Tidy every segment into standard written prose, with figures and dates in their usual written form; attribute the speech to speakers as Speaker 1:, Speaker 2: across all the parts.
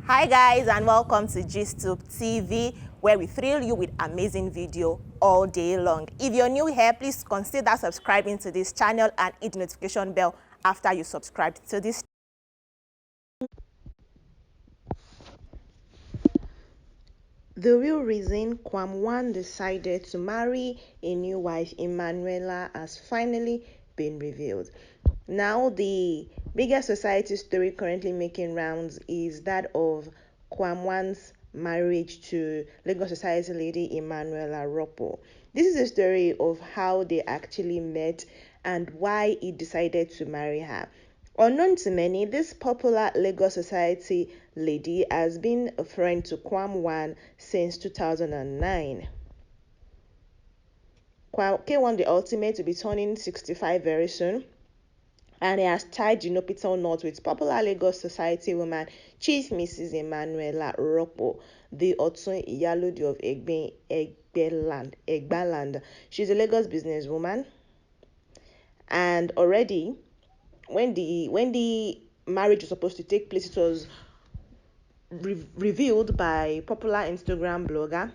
Speaker 1: Hi guys, and welcome to GISTUBE TV, where we thrill you with amazing video all day long. If you're new here, please consider subscribing to this channel and hit the notification bell after you subscribe to this. The real reason Kwam decided to marry a new wife, Emanuela, has finally been revealed. Now, the biggest society story currently making rounds is that of Kwam's marriage to Lagos society lady Emanuela Ropo. This is a story of how they actually met and why he decided to marry her. Unknown to many, this popular Lagos society lady has been a friend to Kwam since 2009. K1 the Ultimate will be turning 65 very soon, and he has tied the nuptial knot with popular Lagos society woman Chief Mrs. Emanuela Ropo, the Otun Iyalode of Egbaland. She's a Lagos businesswoman, and already when the marriage was supposed to take place, it was revealed by popular Instagram blogger,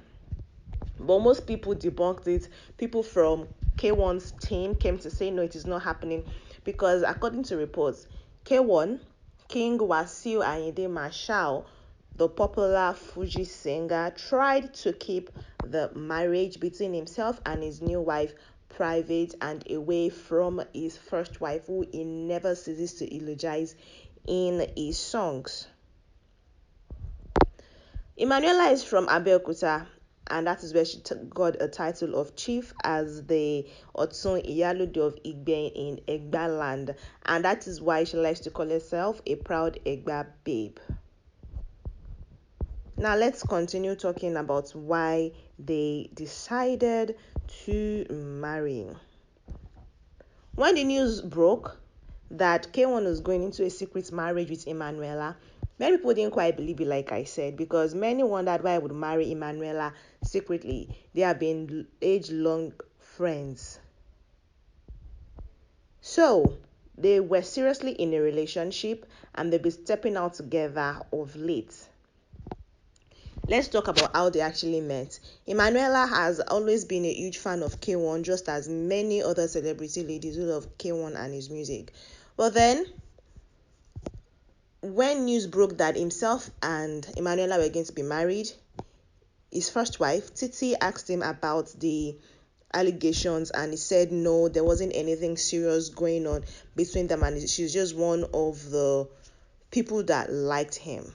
Speaker 1: but most people debunked it. People from K1's team came to say no, it is not happening, because according to reports, K1, King Wasiu Ayinde Marshal, the popular Fuji singer, tried to keep the marriage between himself and his new wife private and away from his first wife, who he never ceases to eulogize in his songs. Emanuela is from Abeokuta, and that is where she got a title of chief as the Otun Iyalode of Igbe in Egba land, and that is why she likes to call herself a proud Egba babe. Now let's continue talking about why they decided to marry. When the news broke that K1 was going into a secret marriage with Emanuela, many people didn't quite believe it, like I said, because many wondered why I would marry Emanuela secretly. They have been age-long friends. So, they were seriously in a relationship, and they've been stepping out together of late. Let's talk about how they actually met. Emanuela has always been a huge fan of K1, just as many other celebrity ladies who love K1 and his music. But then, when news broke that himself and Emanuela were going to be married, his first wife, Titi, asked him about the allegations, and he said no, there wasn't anything serious going on between them, and she's just one of the people that liked him.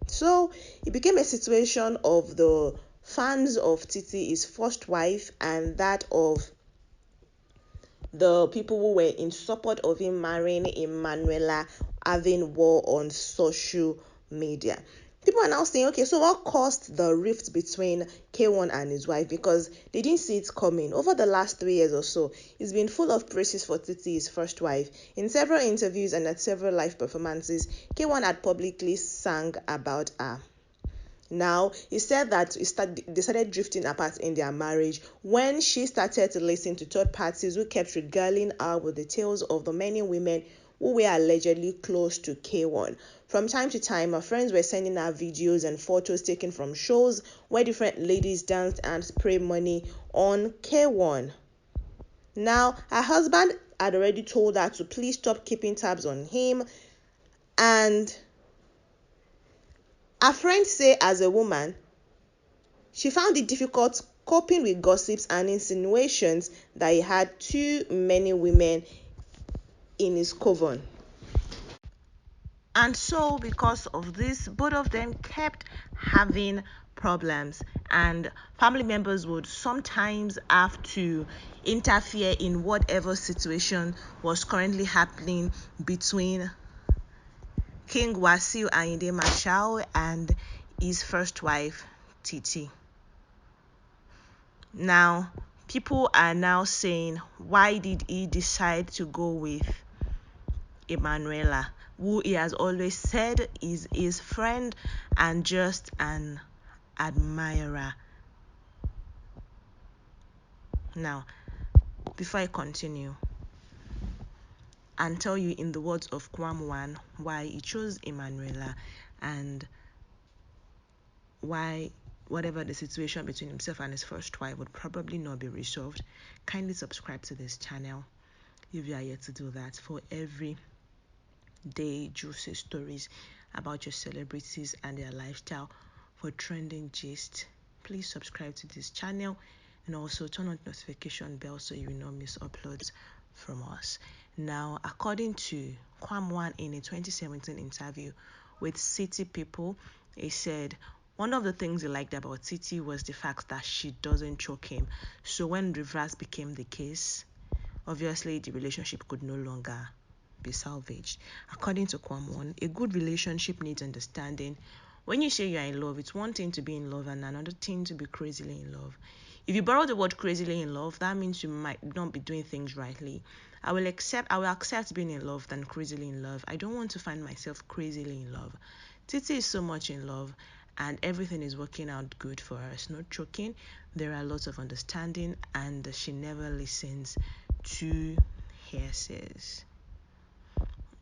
Speaker 1: So it became a situation of the fans of Titi, his first wife, and that of the people who were in support of him marrying Emanuela, having war on social media. People are now saying, okay, so what caused the rift between K1 and his wife? Because they didn't see it coming. Over the last 3 years or so, he's been full of praises for Titi, his first wife. In several interviews and at several live performances, K1 had publicly sang about her. Now, he said that they started drifting apart in their marriage when she started to listen to third parties who kept regaling her with the tales of the many women who were allegedly close to K1. From time to time, her friends were sending her videos and photos taken from shows where different ladies danced and sprayed money on K1. Now, her husband had already told her to please stop keeping tabs on him, and her friends say, as a woman, she found it difficult coping with gossips and insinuations that he had too many women in his coven. And so, because of this, both of them kept having problems, and family members would sometimes have to interfere in whatever situation was currently happening between King Wasiu Ayinde Marshal and his first wife, Titi. Now, people are now saying, why did he decide to go with Emanuela, who he has always said is his friend and just an admirer? Now, before I continue and tell you in the words of Kwam why he chose Emanuela and why whatever the situation between himself and his first wife would probably not be resolved, kindly subscribe to this channel if you are yet to do that, for every day juicy stories about your celebrities and their lifestyle. For trending gist, please subscribe to this channel and also turn on the notification bell so you will not miss uploads from us. Now, according to Kwamwan in a 2017 interview with City People, he said one of the things he liked about Titi was the fact that she doesn't choke him. So when reverse became the case, obviously the relationship could no longer be salvaged. According to Kwamwan, a good relationship needs understanding. When you say you're in love, it's one thing to be in love and another thing to be crazily in love. If you borrow the word crazily in love, that means you might not be doing things rightly. I will accept being in love than crazily in love. I don't want to find myself crazily in love. Titi is so much in love and everything is working out good for us. No choking. There are lots of understanding and she never listens to hearsays.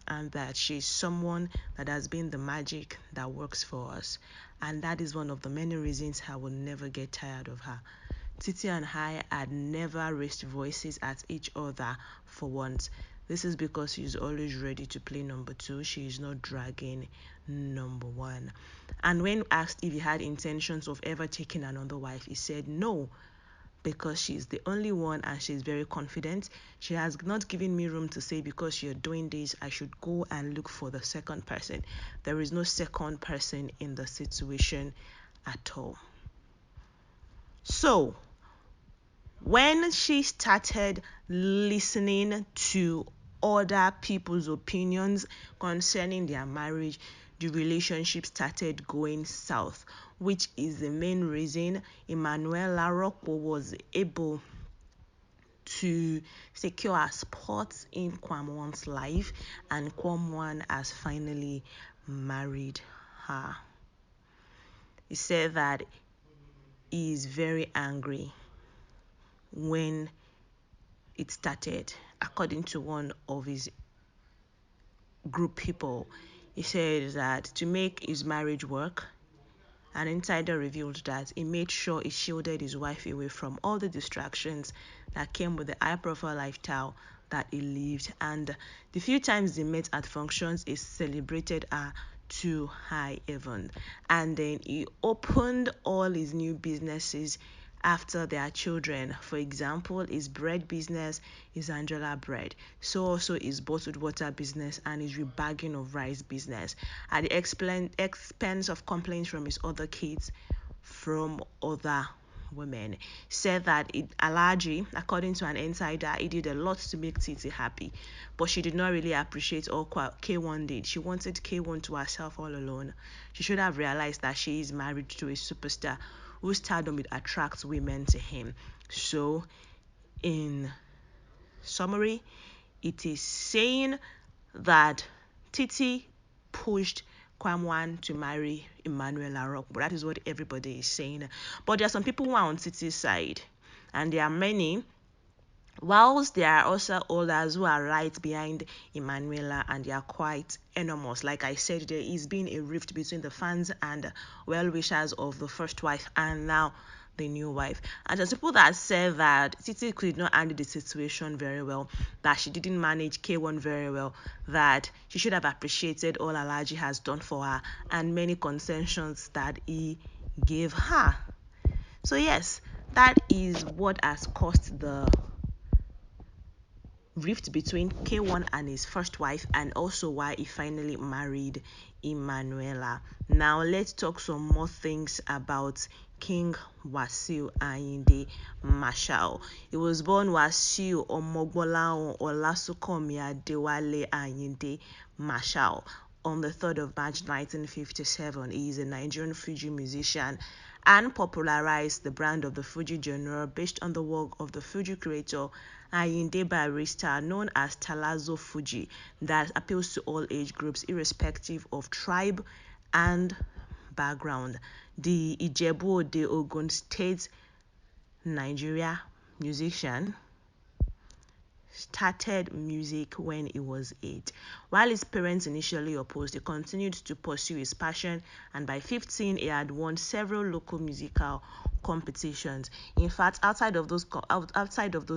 Speaker 1: And that she's someone that has been the magic that works for us. And that is one of the many reasons I will never get tired of her. Titi and I had never raised voices at each other for once. This is because she's always ready to play number two. She is not dragging number one. And when asked if he had intentions of ever taking another wife, he said no, because she's the only one and she's very confident. She has not given me room to say, because you're doing this, I should go and look for the second person. There is no second person in the situation at all. So when she started listening to other people's opinions concerning their marriage, the relationship started going south, which is the main reason Emanuela Rocco was able to secure a spot in Kwamwan's life, and Kwamwan has finally married her. He said that he is very angry when it started. According to one of his group people, he said that to make his marriage work, an insider revealed that he made sure he shielded his wife away from all the distractions that came with the high-profile lifestyle that he lived, and the few times they met at functions, he celebrated her to high heaven. And then he opened all his new businesses after their children. For example, his bread business is Angela Bread. So also his bottled water business and his rebagging of rice business, at the expense of complaints from his other kids from other women. Said that Alaji, according to an insider, he did a lot to make Titi happy, but she did not really appreciate all K1 did. She wanted K1 to herself all alone. She should have realized that she is married to a superstar whose stardom would attract women to him. So, in summary, it is saying that Titi pushed Kwamwan to marry Emmanuel Larocque, but that is what everybody is saying. But there are some people who are on Titi's side, and there are many. Whilst there are also others who are right behind Emanuela, and they are quite enormous. Like I said, there is been a rift between the fans and well-wishers of the first wife and now the new wife. And there's people that say that Titi could not handle the situation very well, that she didn't manage K1 very well, that she should have appreciated all Alaji has done for her and many concessions that he gave her. So yes, that is what has caused the rift between K1 and his first wife, and also why he finally married Emanuela. Now let's talk some more things about King Wasiu Ayinde Marshal. He was born Wasiu Omogbolahan Olasunkami Adewale Ayinde Marshal on the 3rd of March 1957. He is a Nigerian Fuji musician and popularized the brand of the Fuji genre based on the work of the Fuji creator Ayinde Barrister, known as Talazzo Fuji, that appeals to all age groups irrespective of tribe and background. The Ijebu-Ode, Ogun State, Nigeria musician started music when he was 8. While his parents initially opposed, he continued to pursue his passion, and by 15 he had won several local musical competitions. In fact, outside of those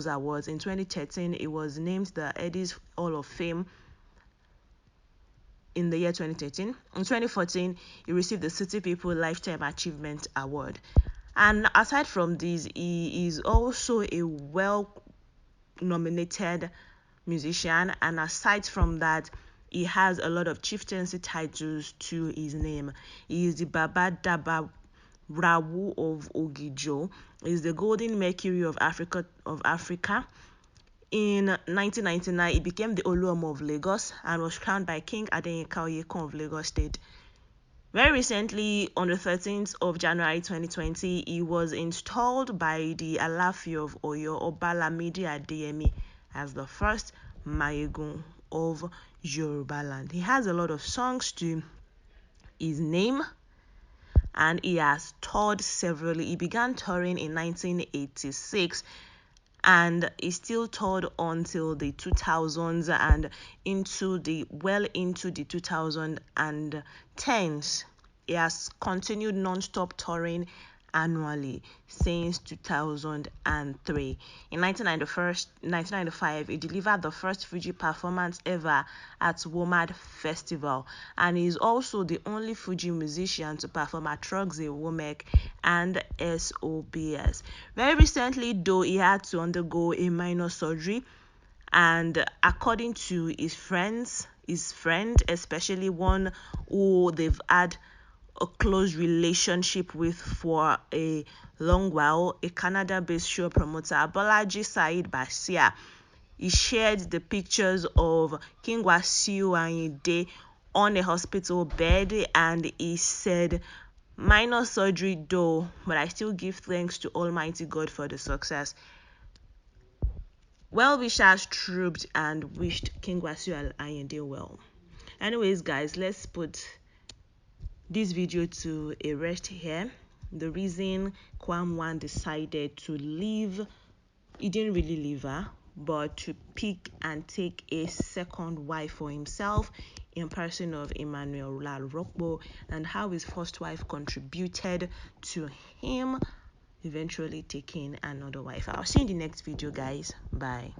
Speaker 1: awards, in 2013 he was named the Eddie's Hall of Fame in the year 2013. In 2014, he received the City People Lifetime Achievement Award. And aside from this, he is also a well-nominated musician. And aside from that, he has a lot of chieftaincy titles to his name. He is the Baba Daba Rawu of Ogijo. He is the Golden Mercury of Africa. In 1999, he became the Oluomo of Lagos and was crowned by King Adeyinka Oyekon of Lagos State. Very recently, on the 13th of January 2020, he was installed by the Alaafin of Oyo, Oba Lamidi Adeyemi, as the first Mayegun of Yorubaland. He has a lot of songs to his name, and he has toured severally. He began touring in 1986, and he still toured until the 2000s and into the 2010s. He has continued non-stop touring annually since 2003. In 1995, he delivered the first Fuji performance ever at WOMAD Festival, and he is also the only Fuji musician to perform at Roxy, Womek, and SOBS. Very recently, though, he had to undergo a minor surgery, and according to his friend, especially one who they've had a close relationship with for a long while, a Canada-based show promoter, Bolaji Said Basia, he shared the pictures of King Wasiu Ayinde on a hospital bed, and he said, "Minor surgery though, but I still give thanks to Almighty God for the success." Well-wishers trooped and wished King Wasiu Ayinde well. Anyways, guys, let's put this video to a rest here. The reason Kwam decided to leave, he didn't really leave her, but to pick and take a second wife for himself in person of Emmanuel Lalrokbo, and how his first wife contributed to him eventually taking another wife. I'll see you in the next video, guys. Bye.